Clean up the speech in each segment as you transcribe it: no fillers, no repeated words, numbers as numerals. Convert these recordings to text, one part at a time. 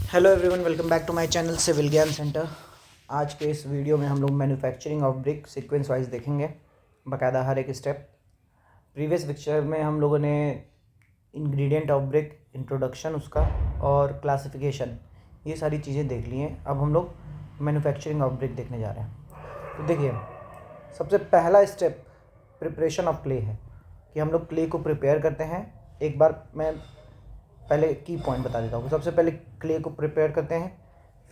Hello everyone, welcome back to my channel civil Gyan centre. आज के इस वीडियो में हम लोग manufacturing of brick sequence wise देखेंगे, बाकायदा हर एक स्टेप। प्रीवियस लेक्चर में हम लोगों ने इंग्रेडिएंट ऑफ ब्रिक, इंट्रोडक्शन उसका और क्लासिफिकेशन, ये सारी चीज़ें देख ली हैं। अब हम लोग मैन्युफैक्चरिंग ऑफ ब्रिक देखने जा रहे हैं। तो देखिए, सबसे पहला स्टेप प्रिपरेशन ऑफ क्ले है कि हम लोग क्ले को प्रिपेयर करते हैं। एक बार मैं पहले की पॉइंट बता देता हूँ। सबसे पहले क्ले को प्रिपेयर करते हैं,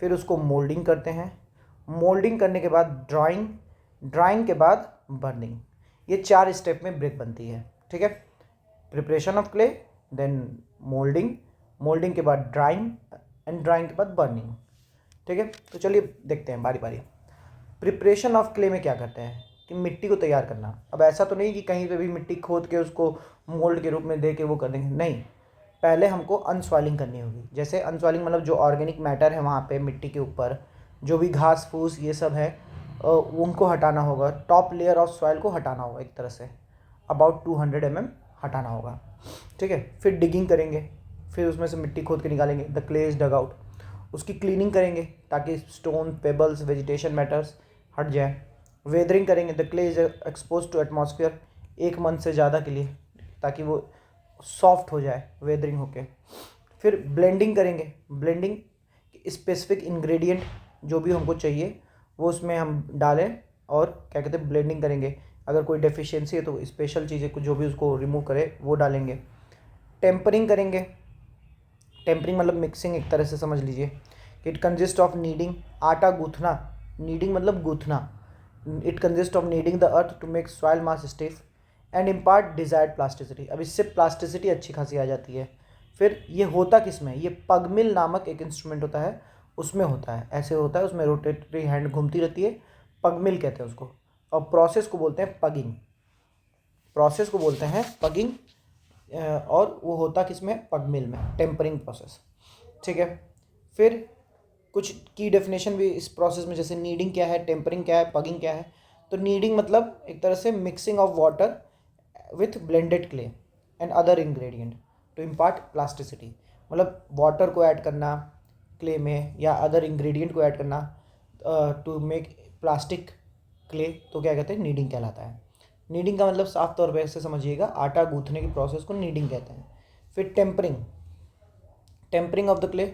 फिर उसको मोल्डिंग करते हैं। मोल्डिंग करने के बाद ड्राइंग के बाद बर्निंग। ये 4 स्टेप में ब्रिक बनती है। ठीक है, preparation of clay, then moulding के बाद ड्राइंग एंड ड्राइंग के बाद बर्निंग। ठीक है, तो चलिए देखते हैं बारी बारी। प्रिपरेशन ऑफ क्ले में क्या करते हैं कि मिट्टी को तैयार करना। अब ऐसा तो नहीं कि कहीं पे भी मिट्टी खोद के उसको मोल्ड के रूप में दे के वो कर देंगे, नहीं। पहले हमको अनसॉइलिंग करनी होगी। जैसे अनसॉइलिंग मतलब जो ऑर्गेनिक मैटर है वहाँ पे मिट्टी के ऊपर जो भी घास फूस ये सब है उनको हटाना होगा। टॉप लेयर ऑफ सॉइल को हटाना होगा, एक तरह से अबाउट 200 mm हटाना होगा। ठीक है, फिर डिगिंग करेंगे, फिर उसमें से मिट्टी खोद के निकालेंगे, the clay is dug out. उसकी क्लीनिंग करेंगे ताकि स्टोन, पेबल्स, वेजिटेशन मैटर्स हट जाए। वेदरिंग करेंगे, the clay is expose to atmosphere 1 month से ज़्यादा के लिए, ताकि वो सॉफ्ट हो जाए वेदरिंग होके। फिर ब्लेंडिंग करेंगे। ब्लेंडिंग स्पेसिफिक इंग्रेडिएंट जो भी हमको चाहिए वो उसमें हम डालें और क्या कहते हैं ब्लेंडिंग करेंगे। अगर कोई डेफिशिएंसी है तो स्पेशल चीज़ें कुछ जो भी उसको रिमूव करे वो डालेंगे। टेम्परिंग करेंगे। टेम्परिंग मतलब मिक्सिंग, एक तरह से समझ लीजिए। इट कंसिस्ट ऑफ नीडिंग, आटा गूँथना। नीडिंग मतलब गूँथना। It consist of kneading the earth to make soil mass stiff and impart desired plasticity. अब इससे प्लास्टिसिटी अच्छी खासी आ जाती है। फिर ये होता किस में, ये पगमिल नामक एक इंस्ट्रूमेंट होता है, उसमें होता है। ऐसे होता है, उसमें रोटेटरी हैंड घूमती रहती है, पगमिल कहते हैं उसको। और प्रोसेस को बोलते हैं पगिंग। और वो होता किस में, पगमिल में, टेम्परिंग प्रोसेस। ठीक है, फिर कुछ की डेफिनेशन भी इस प्रोसेस में, जैसे नीडिंग क्या है, टेम्परिंग क्या है, पगिंग क्या है। तो नीडिंग मतलब एक तरह से mixing of water with blended clay and other ingredient to impart plasticity. मतलब वाटर को ऐड करना क्ले में या अदर इंग्रेडिएंट को ऐड करना टू मेक प्लास्टिक क्ले, तो क्या कहते हैं, नीडिंग कहलाता है। नीडिंग का मतलब साफ तौर पे ऐसे समझिएगा, आटा गूँथने की प्रोसेस को नीडिंग कहते हैं। फिर tempering of the clay,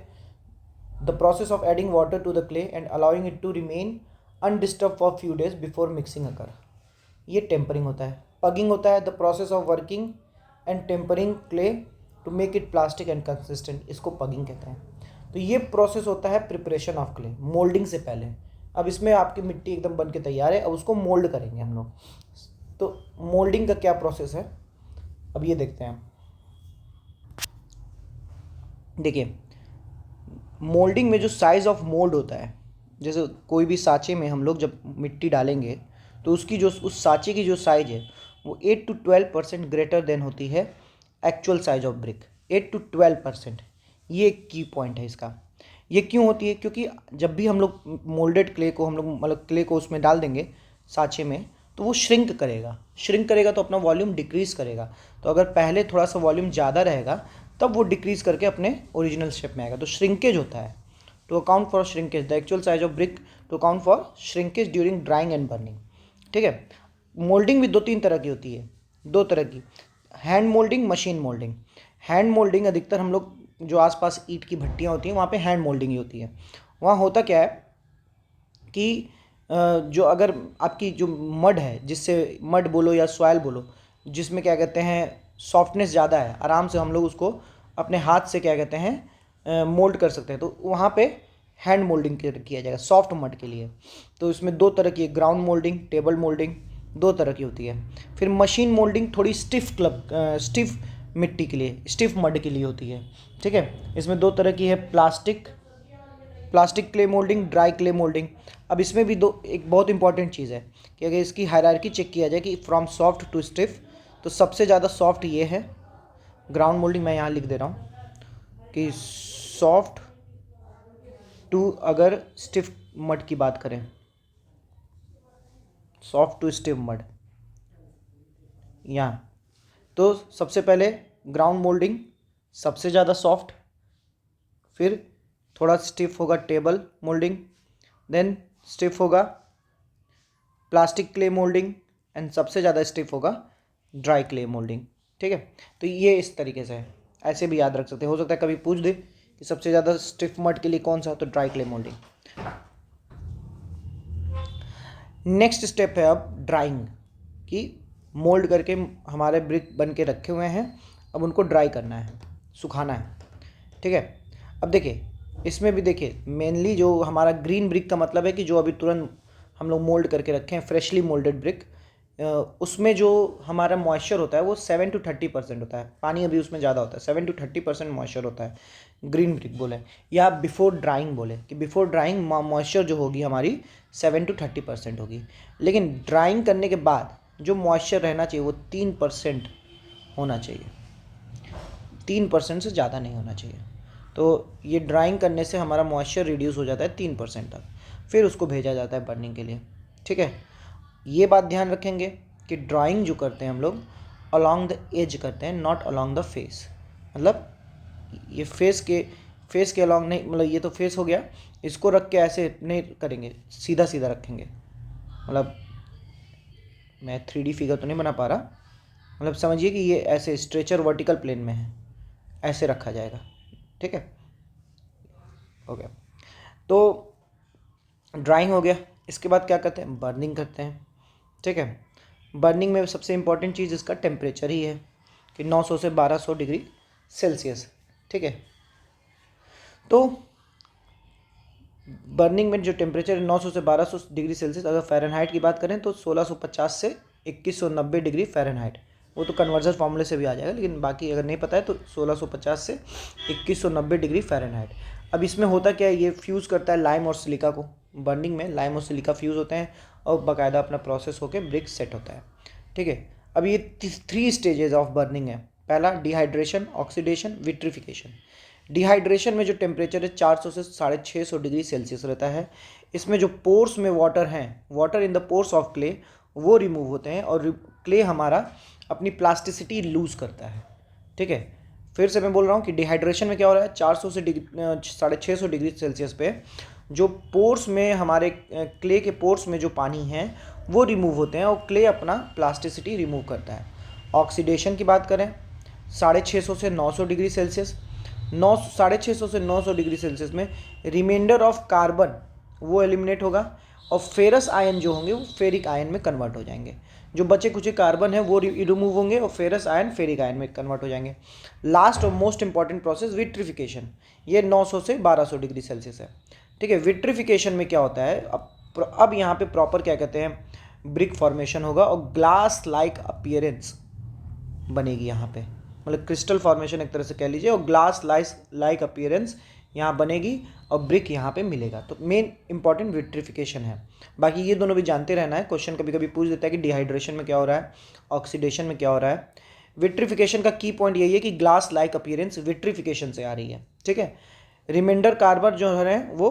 the process of adding water to the clay and allowing it to remain undisturb for few days before mixing occur, ये टेम्परिंग होता है। पगिंग होता है the process of working and tempering clay to make it plastic and consistent, इसको pugging कहते हैं। तो ये प्रोसेस होता है प्रिपरेशन ऑफ क्ले, मोल्डिंग से पहले। अब इसमें आपकी मिट्टी एकदम बन के तैयार है, अब उसको मोल्ड करेंगे हम लोग। तो मोल्डिंग का क्या प्रोसेस है, अब ये देखते हैं। देखिए, मोल्डिंग में जो साइज़ ऑफ मोल्ड होता है, जैसे कोई भी सांचे में हम लोग जब मिट्टी डालेंगे तो उसकी जो उस सांचे की जो साइज़ है वो 8 to 12% ग्रेटर देन होती है actual size of brick. 8 to 12%, ये एक की पॉइंट है इसका। ये क्यों होती है, क्योंकि जब भी हम लोग मोल्डेड क्ले को, हम लोग मतलब क्ले को उसमें डाल देंगे सांचे में, तो वो श्रिंक करेगा तो अपना वॉल्यूम डिक्रीज़ करेगा। तो अगर पहले थोड़ा सा वॉल्यूम ज़्यादा रहेगा तब वो डिक्रीज़ करके अपने ओरिजिनल शेप में आएगा। तो श्रिंकेज होता है। To account for shrinkage, the actual size of brick, to account for shrinkage during drying and burning. ठीक है, मोल्डिंग भी 2-3 तरह की होती है, 2 तरह की, hand moulding, machine moulding. Hand moulding अधिकतर हम लोग जो आसपास ईंट की भट्टियाँ होती हैं वहाँ पे हैंड मोल्डिंग ही होती है। वहाँ होता क्या है कि जो अगर आपकी जो मड है, जिससे मड बोलो या सॉइल बोलो, जिसमें क्या कहते हैं सॉफ्टनेस ज़्यादा है, आराम से हम लोग उसको अपने हाथ से क्या कहते हैं मोल्ड कर सकते हैं, तो वहाँ पे हैंड मोल्डिंग किया जाएगा सॉफ्ट मड के लिए। तो इसमें 2 तरह की, ग्राउंड मोल्डिंग, टेबल मोल्डिंग, 2 तरह की होती है। फिर मशीन मोल्डिंग थोड़ी स्टिफ मिट्टी के लिए, स्टिफ मड के लिए होती है। ठीक है, इसमें 2 तरह की है, plastic clay moulding, dry clay moulding. अब इसमें भी एक बहुत इंपॉर्टेंट चीज़ है कि अगर इसकी हायरार्की चेक किया जाए कि फ्रॉम सॉफ्ट टू स्टिफ, तो सबसे ज़्यादा सॉफ्ट ये है ग्राउंड मोल्डिंग। मैं यहाँ लिख दे रहा हूँ कि सॉफ्ट टू, अगर स्टिफ मड की बात करें, सॉफ्ट टू स्टिफ मड यहाँ, तो सबसे पहले ग्राउंड मोल्डिंग सबसे ज़्यादा सॉफ्ट, फिर थोड़ा स्टिफ होगा टेबल मोल्डिंग, देन स्टिफ होगा प्लास्टिक क्ले मोल्डिंग, एंड सबसे ज़्यादा स्टिफ होगा ड्राई क्ले मोल्डिंग। ठीक है, तो ये इस तरीके से है, ऐसे भी याद रख सकते हैं। हो सकता है कभी पूछ दे कि सबसे ज़्यादा स्टिफ मड के लिए कौन सा, तो dry clay moulding. Next step है अब ड्राइंग, कि मोल्ड करके हमारे ब्रिक बन के रखे हुए हैं, अब उनको ड्राई करना है, सुखाना है। ठीक है, अब देखिए इसमें भी देखिए मेनली जो हमारा ग्रीन ब्रिक का मतलब है कि जो अभी तुरंत हम लोग मोल्ड करके रखे हैं, फ्रेशली मोल्डेड ब्रिक, उसमें जो हमारा मॉइस्चर होता है वो 7 to 30% होता है। पानी अभी उसमें ज़्यादा होता है, 7 to 30% मॉइस्चर होता है। ग्रीन ब्रिक बोले या बिफोर ड्राइंग बोले कि बिफोर ड्राइंग मॉइस्चर जो होगी हमारी 7 to 30% होगी, लेकिन ड्राइंग करने के बाद जो मॉइस्चर रहना चाहिए वो 3% होना चाहिए, 3% से ज़्यादा नहीं होना चाहिए। तो ये ड्राइंग करने से हमारा मॉइस्चर रिड्यूस हो जाता है 3% तक, फिर उसको भेजा जाता है बर्निंग के लिए। ठीक है, ये बात ध्यान रखेंगे कि ड्राइंग जो करते हैं हम लोग अलॉन्ग द एज करते हैं, नॉट अलॉन्ग द फेस। मतलब ये फेस के अलॉन्ग नहीं, मतलब ये तो फेस हो गया, इसको रख के ऐसे नहीं करेंगे, सीधा सीधा रखेंगे। मतलब मैं 3D फिगर तो नहीं बना पा रहा, मतलब समझिए कि ये ऐसे स्ट्रेचर वर्टिकल प्लेन में है, ऐसे रखा जाएगा। ठीक है, हो गया। तो ड्राइंग हो गया, इसके बाद क्या करते हैं, बर्निंग करते हैं। ठीक है, बर्निंग में सबसे इम्पॉर्टेंट चीज़ इसका टेम्परेचर ही है कि 900 से 1200 डिग्री सेल्सियस। ठीक है, तो बर्निंग में जो टेम्परेचर है 900 से 1200 डिग्री सेल्सियस, अगर फ़ारेनहाइट की बात करें तो 1650 से 2190 डिग्री फ़ारेनहाइट, वो तो कन्वर्जन फॉर्मूले से भी आ जाएगा, लेकिन बाकी अगर नहीं पता है तो 1650 से 2190 डिग्री फ़ारेनहाइट। अब इसमें होता क्या है, ये फ्यूज़ करता है लाइम और सिलिका को। बर्निंग में लाइम और सिलिका फ्यूज़ होते हैं और बाकायदा अपना प्रोसेस होकर ब्रिक सेट होता है। ठीक है, अब ये 3 स्टेजेस ऑफ बर्निंग है। पहला डिहाइड्रेशन, ऑक्सीडेशन, विट्रिफिकेशन। डिहाइड्रेशन में जो टेम्परेचर है 400 से 650 डिग्री सेल्सियस रहता है। इसमें जो पोर्स में वाटर हैं, water in the pores of clay, वो रिमूव होते हैं और क्ले हमारा अपनी प्लास्टिसिटी लूज़ करता है। ठीक है, फिर से मैं बोल रहा हूँ कि डिहाइड्रेशन में क्या हो रहा है, 400 से 650 डिग्री सेल्सियस पे जो पोर्स में हमारे क्ले के पोर्स में जो पानी है वो रिमूव होते हैं और क्ले अपना प्लास्टिसिटी रिमूव करता है। ऑक्सीडेशन की बात करें 650 से 900 डिग्री सेल्सियस, 650 से 900 डिग्री सेल्सियस में रिमाइंडर ऑफ कार्बन वो एलिमिनेट होगा और फेरस आयन जो होंगे वो फेरिक आयन में कन्वर्ट हो जाएंगे। जो बचे कुछ कार्बन है वो रिमूव होंगे और फेरस आयन फेरिक आयन में कन्वर्ट हो जाएंगे। लास्ट और मोस्ट इंपॉर्टेंट प्रोसेस विट्रिफिकेशन, ये 900 से 1200 डिग्री सेल्सियस है। ठीक है, विट्रिफिकेशन में क्या होता है, अब यहाँ पे प्रॉपर क्या कहते हैं, ब्रिक फॉर्मेशन होगा और ग्लास लाइक अपीयरेंस बनेगी यहाँ पे, मतलब क्रिस्टल फॉर्मेशन एक तरह से कह लीजिए, और ग्लास लाइक अपीयरेंस यहाँ बनेगी और ब्रिक यहाँ पे मिलेगा। तो मेन इंपॉर्टेंट विट्रिफिकेशन है। बाकी ये दोनों भी जानते रहना है, क्वेश्चन कभी कभी पूछ देता है कि डिहाइड्रेशन में क्या हो रहा है, ऑक्सीडेशन में क्या हो रहा है। विट्रिफिकेशन का की पॉइंट यही है कि ग्लास लाइक अपीयरेंस विट्रिफिकेशन से आ रही है। ठीक है, रिमाइंडर कार्बन जो है वो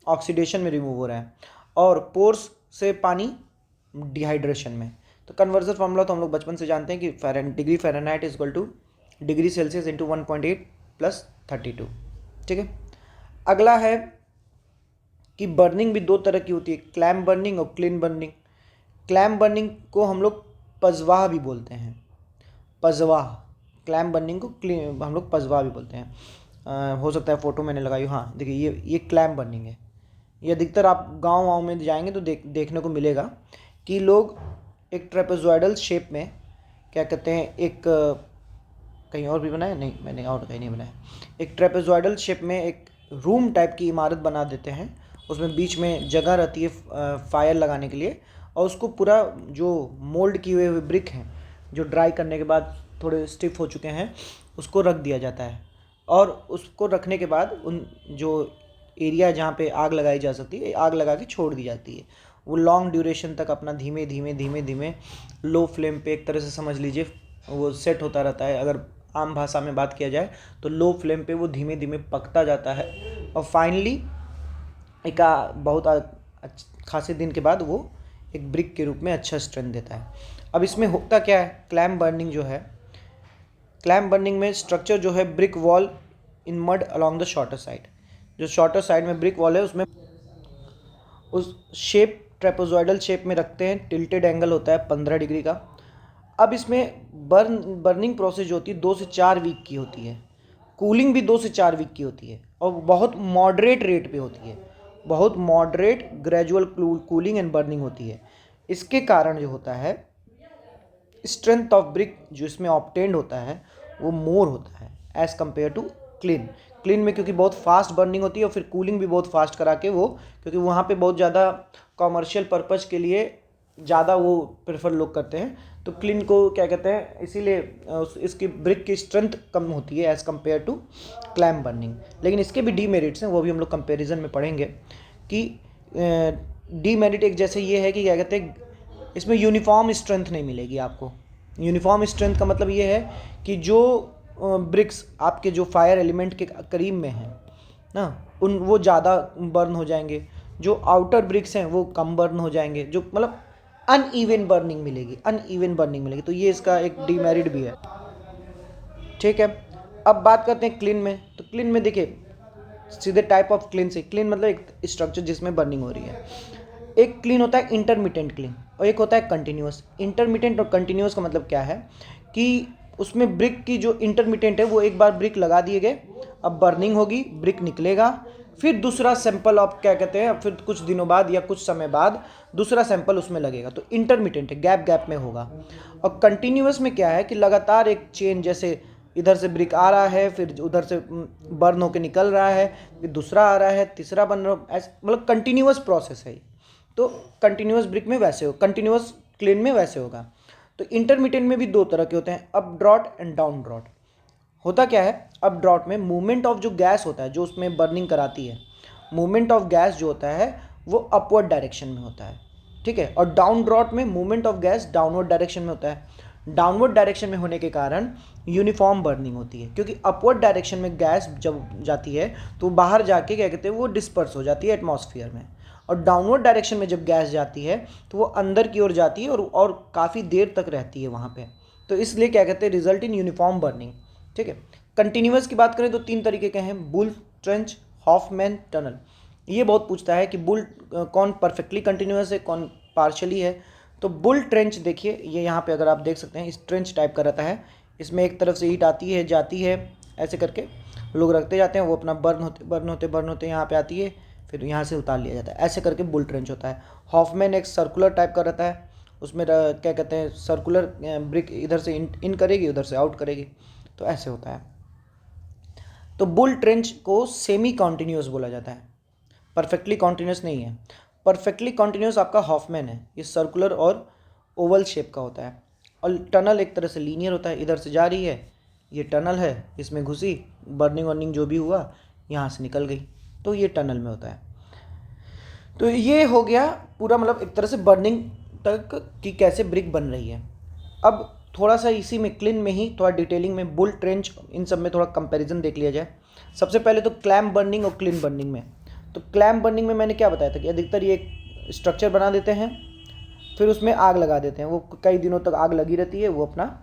ऑक्सीडेशन में रिमूव हो रहा है और पोर्स से पानी डिहाइड्रेशन में। तो कन्वर्जन फार्मूला तो हम लोग बचपन से जानते हैं कि degree Fahrenheit is equal two degree Celsius into 1.8 plus 32। ठीक है, अगला है कि बर्निंग भी दो तरह की होती है, क्लैम बर्निंग और क्लीन बर्निंग। क्लैम बर्निंग को हम लोग पजवाह भी बोलते हैं, पजवाह। क्लैम बर्निंग को हम लोग पजवाह भी बोलते हैं। हो सकता है फ़ोटो मैंने लगाई, हाँ देखिए ये क्लैम बर्निंग है। ये अधिकतर आप गांव में जाएंगे तो देखने को मिलेगा कि लोग एक ट्रेपेजॉइडल शेप में, क्या कहते हैं, एक कहीं और भी बनाया नहीं, मैंने और कहीं नहीं बनाया, एक ट्रेपेजॉइडल शेप में एक रूम टाइप की इमारत बना देते हैं, उसमें बीच में जगह रहती है फायर लगाने के लिए, और उसको पूरा जो मोल्ड किए हुए ब्रिक हैं जो ड्राई करने के बाद थोड़े स्टिफ हो चुके हैं उसको रख दिया जाता है, और उसको रखने के बाद उन जो एरिया जहाँ पे आग लगाई जा सकती है आग लगा के छोड़ दी जाती है। वो लॉन्ग ड्यूरेशन तक अपना धीमे धीमे धीमे धीमे लो फ्लेम पे एक तरह से समझ लीजिए वो सेट होता रहता है। अगर आम भाषा में बात किया जाए तो लो फ्लेम पे वो धीमे धीमे पकता जाता है और फाइनली एक बहुत खासे दिन के बाद वो एक ब्रिक के रूप में अच्छा स्ट्रेंथ देता है। अब इसमें होता क्या है, क्लैम बर्निंग जो है, क्लैम बर्निंग में स्ट्रक्चर जो है brick wall in mud along the shorter side, जो शॉर्टर साइड में ब्रिक वॉल है उसमें उस शेप ट्रेपेजॉइडल शेप में रखते हैं, टिल्टेड एंगल होता है 15 डिग्री का। अब इसमें बर्निंग प्रोसेस जो होती है 2 से 4 वीक की होती है, कूलिंग भी 2 से 4 वीक की होती है और बहुत मॉडरेट रेट पे होती है, बहुत moderate gradual cooling and burning होती है। इसके कारण जो होता है स्ट्रेंथ ऑफ ब्रिक जो इसमें ऑब्टेन्ड होता है वो मोर होता है एज़ कम्पेयर टू क्लीन में, क्योंकि बहुत फास्ट बर्निंग होती है और फिर कूलिंग भी बहुत फास्ट करा के वो, क्योंकि वहाँ पे बहुत ज़्यादा कॉमर्शियल पर्पज़ के लिए ज़्यादा वो प्रेफर लोग करते हैं, तो क्लीन को क्या कहते हैं, इसीलिए इसकी ब्रिक की स्ट्रेंथ कम होती है as compare to clamp burning. लेकिन इसके भी डीमेरिट्स हैं, वो भी हम लोग कंपेरिजन में पढ़ेंगे कि डीमेरिट एक जैसे ये है कि क्या कहते हैं इसमें यूनिफॉर्म स्ट्रेंथ नहीं मिलेगी आपको। यूनिफॉर्म स्ट्रेंथ का मतलब ये है कि जो ब्रिक्स आपके जो फायर एलिमेंट के करीब में हैं ना वो ज़्यादा बर्न हो जाएंगे, जो आउटर ब्रिक्स हैं वो कम बर्न हो जाएंगे, जो मतलब अनइवन बर्निंग मिलेगी। तो ये इसका एक डीमेरिट भी है। ठीक है, अब बात करते हैं क्लीन में। तो क्लीन में देखिए सीधे टाइप ऑफ क्लीन से, क्लीन मतलब एक स्ट्रक्चर जिसमें बर्निंग हो रही है। एक क्लीन होता है इंटरमिटेंट क्लीन और एक होता है कंटिन्यूअस। इंटरमिटेंट और कंटिन्यूअस का मतलब क्या है कि उसमें ब्रिक की जो इंटरमिटेंट है वो एक बार ब्रिक लगा दिए गए, अब बर्निंग होगी, ब्रिक निकलेगा, फिर दूसरा सैंपल आप क्या कहते हैं, फिर कुछ दिनों बाद या कुछ समय बाद दूसरा सैंपल उसमें लगेगा, तो इंटरमिटेंट है, गैप गैप में होगा। और कंटिन्यूअस में क्या है कि लगातार एक चेन, जैसे इधर से ब्रिक आ रहा है, फिर उधर से बर्न होकर निकल रहा है, फिर दूसरा आ रहा है, तीसरा बन रहा है, मतलब कंटिन्यूअस प्रोसेस है। तो कंटिन्यूअस ब्रिक में वैसे हो, कंटिन्यूअस क्लीन में वैसे होगा। तो इंटरमीडिएट में भी दो तरह के होते हैं, up draught and down draught. होता क्या है, अप ड्रॉट में मूवमेंट ऑफ जो गैस होता है जो उसमें बर्निंग कराती है, मूवमेंट ऑफ गैस जो होता है वो अपवर्ड डायरेक्शन में होता है, ठीक है। और डाउन ड्रॉट में movement of gas downward direction में होता है। डाउनवर्ड डायरेक्शन में होने के कारण यूनिफॉर्म बर्निंग होती है, क्योंकि अपवर्ड डायरेक्शन में गैस जब जाती है तो बाहर जाके क्या कहते हैं वो डिस्पर्स हो जाती है एटमॉस्फेयर में, और डाउनवर्ड डायरेक्शन में जब गैस जाती है तो वो अंदर की ओर जाती है और काफ़ी देर तक रहती है वहाँ पे। तो इसलिए क्या कहते हैं, रिजल्ट इन यूनिफॉर्म बर्निंग, ठीक है। कंटिन्यूअस की बात करें तो 3 तरीके के हैं, बुल ट्रेंच, हॉफमैन टनल। ये बहुत पूछता है कि बुल कौन परफेक्टली कंटिन्यूअस है, कौन पार्शली है। तो बुल ट्रेंच देखिए, ये यहाँ पे अगर आप देख सकते हैं इस ट्रेंच टाइप का रहता है, इसमें एक तरफ से हीट आती है जाती है, ऐसे करके लोग रखते जाते हैं, वो अपना बर्न होते यहाँ पे आती है, फिर यहाँ से उतार लिया जाता है, ऐसे करके बुल ट्रेंच होता है। हॉफमैन एक सर्कुलर टाइप का रहता है, उसमें क्या कहते हैं सर्कुलर ब्रिक इधर से इन करेगी उधर से आउट करेगी, तो ऐसे होता है। तो बुल ट्रेंच को सेमी कॉन्टिन्यूस बोला जाता है, परफेक्टली कॉन्टिन्यूस नहीं है। परफेक्टली कॉन्टिन्यूस आपका हॉफमैन है, ये सर्कुलर और ओवल शेप का होता है। और टनल एक तरह से लीनियर होता है, इधर से जा रही है, ये टनल है, इसमें घुसी, बर्निंग वर्निंग जो भी हुआ यहाँ से निकल गई, तो ये टनल में होता है। तो ये हो गया पूरा, मतलब एक तरह से बर्निंग तक कि कैसे ब्रिक बन रही है। अब थोड़ा सा इसी में क्लीन में ही थोड़ा डिटेलिंग में बुल ट्रेंच इन सब में थोड़ा कंपैरिजन देख लिया जाए। सबसे पहले तो क्लैम्प बर्निंग और क्लीन बर्निंग में। तो क्लैम्प बर्निंग में मैंने क्या बताया था कि अधिकतर ये स्ट्रक्चर बना देते हैं, फिर उसमें आग लगा देते हैं, वो कई दिनों तक आग लगी रहती है, वो अपना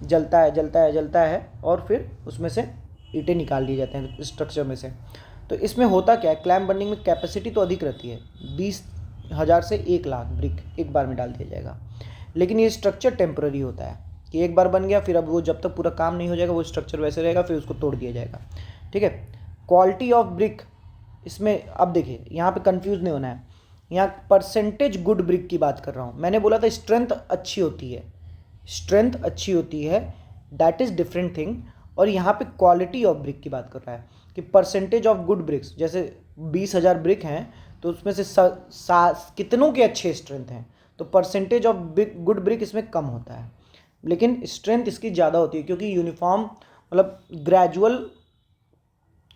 जलता है और फिर उसमें से ईंटें निकाल लिए जाते हैं स्ट्रक्चर में से। तो इसमें होता क्या है, क्लैम्प बर्निंग में कैपेसिटी तो अधिक रहती है, 20,000 से 1 लाख ब्रिक एक बार में डाल दिया जाएगा। लेकिन ये स्ट्रक्चर टेम्पररी होता है कि एक बार बन गया, फिर अब वो जब तक पूरा काम नहीं हो जाएगा वो स्ट्रक्चर वैसे रहेगा, फिर उसको तोड़ दिया जाएगा, ठीक है। क्वालिटी ऑफ ब्रिक, इसमें अब देखिए यहाँ पे कंफ्यूज नहीं होना है, यहाँ परसेंटेज गुड ब्रिक की बात कर रहा हूँ। मैंने बोला था स्ट्रेंथ अच्छी होती है, दैट इज़ डिफरेंट थिंग। और यहाँ पे क्वालिटी ऑफ ब्रिक की बात कर रहा है कि परसेंटेज ऑफ गुड ब्रिक्स, जैसे 20,000 ब्रिक हैं तो उसमें से कितनों के अच्छे स्ट्रेंथ हैं, तो परसेंटेज ऑफ गुड ब्रिक इसमें कम होता है, लेकिन स्ट्रेंथ इसकी ज़्यादा होती है, क्योंकि यूनिफॉर्म मतलब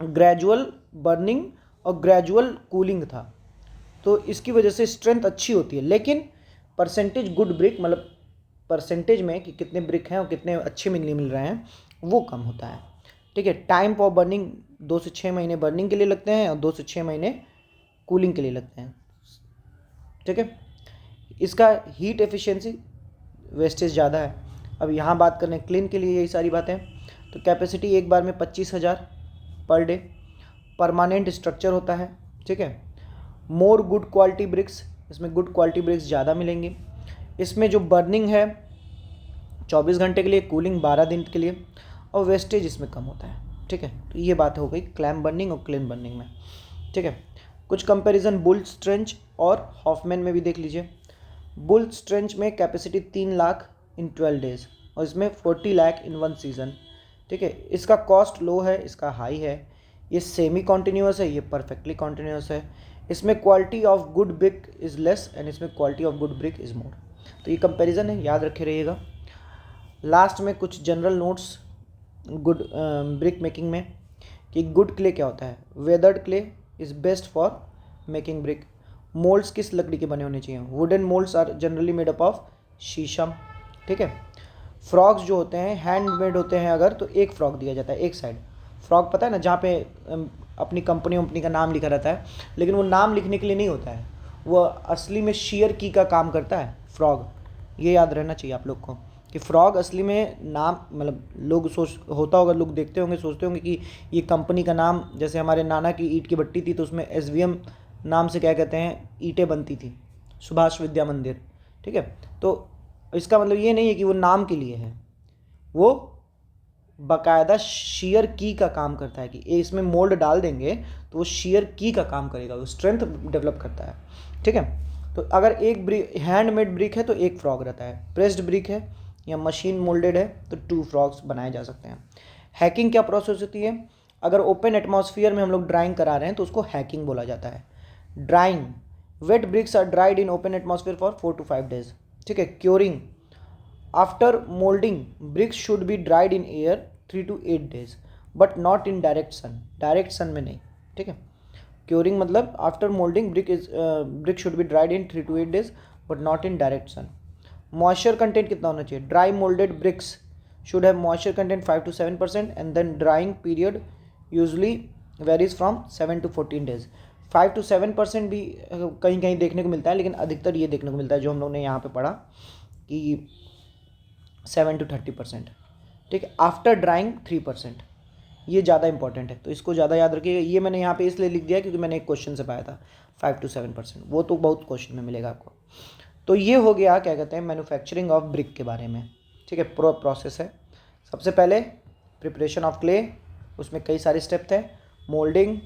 ग्रेजुअल बर्निंग और ग्रेजुअल कूलिंग था, तो इसकी वजह से स्ट्रेंथ अच्छी होती है। लेकिन परसेंटेज गुड ब्रिक, मतलब परसेंटेज में कि कितने ब्रिक हैं और कितने अच्छे मिल रहे हैं, वो कम होता है, ठीक है। टाइम फॉर बर्निंग 2 से 6 महीने बर्निंग के लिए लगते हैं और 2 से 6 महीने कूलिंग के लिए लगते हैं, ठीक है। इसका हीट एफिशिएंसी वेस्टेज ज़्यादा है। अब यहाँ बात करें क्लीन के लिए, यही सारी बातें। तो कैपेसिटी एक बार में 25,000 पर डे, परमानेंट स्ट्रक्चर होता है, ठीक है। मोर गुड क्वालिटी ब्रिक्स, इसमें गुड क्वालिटी ब्रिक्स ज़्यादा मिलेंगी। इसमें जो बर्निंग है 24 घंटे के लिए, कूलिंग 12 दिन के लिए, और वेस्टेज इसमें कम होता है, ठीक है। तो ये बात हो गई क्लैम बर्निंग और क्लीन बर्निंग में, ठीक है। कुछ कंपैरिजन बुल्स ट्रेंच और हॉफमैन में भी देख लीजिए। बुल्स ट्रेंच में कैपेसिटी 3 लाख इन 12 डेज और इसमें 40 लाख इन 1 सीज़न, ठीक है। इसका कॉस्ट लो है, इसका हाई है। ये सेमी कॉन्टीन्यूअस है, ये परफेक्टली कॉन्टीन्यूअस है। इसमें quality of good brick is less and इसमें quality of good brick is more. तो ये कंपैरिजन है, याद रखे रहिएगा। लास्ट में कुछ general notes good brick making में कि गुड क्ले क्या होता है। Weathered clay is best for making brick. Moulds किस लकड़ी के बने होने चाहिए। Wooden moulds are generally made up of sheesham, ठीक है। फ्रॉग्स जो होते हैं हैंडमेड होते हैं अगर, तो एक फ्रॉग दिया जाता है एक साइड। फ्रॉग पता है ना, जहाँ पे अपनी कंपनी का नाम लिखा रहता है, लेकिन वो नाम लिखने के लिए नहीं होता है, वो असली में शेयर की का काम करता है फ्रॉग। ये याद रहना चाहिए आप लोग को कि फ्रॉग असली में नाम, मतलब लोग सोच होता होगा, लोग देखते होंगे सोचते होंगे कि ये कंपनी का नाम, जैसे हमारे नाना की ईंट की भट्टी थी तो उसमें SVM नाम से क्या कहते हैं ईंटें बनती थी, सुभाष विद्या मंदिर, ठीक है। तो इसका मतलब ये नहीं है कि वो नाम के लिए है, वो बाकायदा शेयर की का काम करता है कि इसमें मोल्ड डाल देंगे तो वो शेयर की का काम करेगा, वो स्ट्रेंथ डेवलप करता है, ठीक है। तो अगर एक ब्रिक हैंडमेड ब्रिक है तो एक फ्रॉग रहता है, प्रेस्ड ब्रिक है या मशीन मोल्डेड है तो 2 फ्रॉग्स बनाए जा सकते हैं। हैकिंग क्या प्रोसेस होती है। अगर ओपन एटमॉस्फेयर में हम लोग ड्राइंग करा रहे हैं तो उसको हैकिंग बोला जाता है। Drying, wet bricks are dried in open atmosphere for 4 to 5 days, ठीक है। Curing, after moulding bricks should be dried in air 3 to 8 days but not in direct sun, direct sun में नहीं, ठीक है। क्योरिंग मतलब after moulding brick should be dried in 3 to 8 days but not in direct sun. Moisture content कितना होना चाहिए। Dry moulded bricks should have moisture content 5 to 7% and then drying period usually varies from 7 to 14 days। 5 to 7% भी कहीं कहीं देखने को मिलता है, लेकिन अधिकतर ये देखने को मिलता है जो हम लोग ने यहाँ पे पढ़ा कि 7 to 30%, ठीक है। आफ्टर ड्राइंग 3%, ये ज़्यादा इंपॉर्टेंट है तो इसको ज़्यादा याद रखिएगा। ये मैंने यहाँ पे इसलिए लिख दिया क्योंकि मैंने एक क्वेश्चन से पाया था 5 to 7%, वो तो बहुत क्वेश्चन में मिलेगा आपको। तो ये हो गया क्या कहते हैं मैन्युफैक्चरिंग ऑफ ब्रिक के बारे में, ठीक है। प्रोसेस है। सबसे पहले प्रिपरेशन ऑफ क्ले, उसमें कई सारे स्टेप थे। Moulding,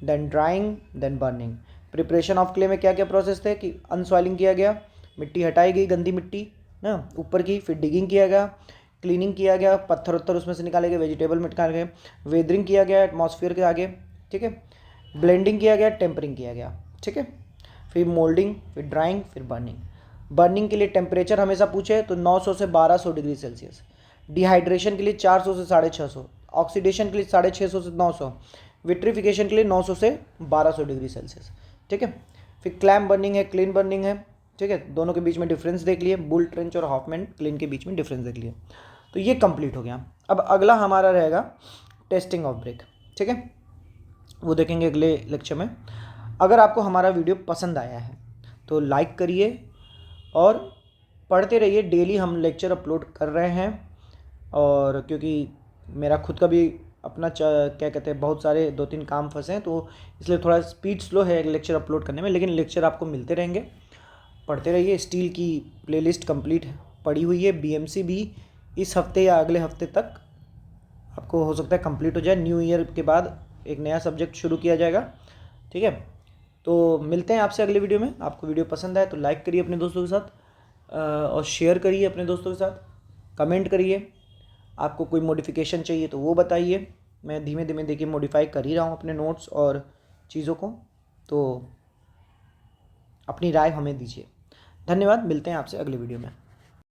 then drying, then burning. Preparation of clay में क्या क्या प्रोसेस थे कि अनसॉइलिंग किया गया, मिट्टी हटाई गई, गंदी मिट्टी ना ऊपर की, फिर डिगिंग किया गया, क्लीनिंग किया गया, पत्थर उत्थर उसमें से निकाले गए, वेजिटेबल निकाले गए, वेदरिंग किया गया एटमॉस्फेयर के आगे, ठीक है। ब्लेंडिंग किया गया, टेम्परिंग किया गया, ठीक है। फिर मोल्डिंग, फिर ड्राइंग, फिर बर्निंग। बर्निंग के लिए टेम्परेचर हमेशा पूछे तो 900 से 1200 डिग्री सेल्सियस। डिहाइड्रेशन के लिए 400 से 650, ऑक्सीडेशन के लिए 650 से 900, विट्रिफिकेशन के लिए 900 से 1200 डिग्री सेल्सियस, ठीक है। फिर क्लैम बर्निंग है, क्लीन बर्निंग है, ठीक है। दोनों के बीच में डिफरेंस देख लिए, बुल ट्रेंच और हॉफमैन क्लीन के बीच में डिफरेंस देख लिए। तो ये कंप्लीट हो गया। अब अगला हमारा रहेगा टेस्टिंग ऑफ ब्रिक, ठीक है। वो देखेंगे अगले लेक्चर में। अगर आपको हमारा वीडियो पसंद आया है तो लाइक करिए और पढ़ते रहिए। डेली हम लेक्चर अपलोड कर रहे हैं, और क्योंकि मेरा खुद का भी अपना क्या कहते हैं बहुत सारे 2-3 काम फंसे हैं तो इसलिए थोड़ा स्पीड स्लो है लेक्चर अपलोड करने में, लेकिन लेक्चर आपको मिलते रहेंगे। पढ़ते रहिए। स्टील की प्लेलिस्ट कंप्लीट पड़ी हुई है। BMC भी इस हफ्ते या अगले हफ्ते तक आपको हो सकता है कंप्लीट हो जाए। न्यू ईयर के बाद एक नया सब्जेक्ट शुरू किया जाएगा, ठीक है। तो मिलते हैं आपसे अगले वीडियो में। आपको वीडियो पसंद आए तो लाइक करिए अपने दोस्तों के साथ और शेयर करिए अपने दोस्तों के साथ, कमेंट करिए। आपको कोई मॉडिफिकेशन चाहिए तो वो बताइए। मैं धीमे धीमे देखिए मॉडिफाई कर ही रहा हूँ अपने नोट्स और चीज़ों को, तो अपनी राय हमें दीजिए। धन्यवाद। मिलते हैं आपसे अगले वीडियो में।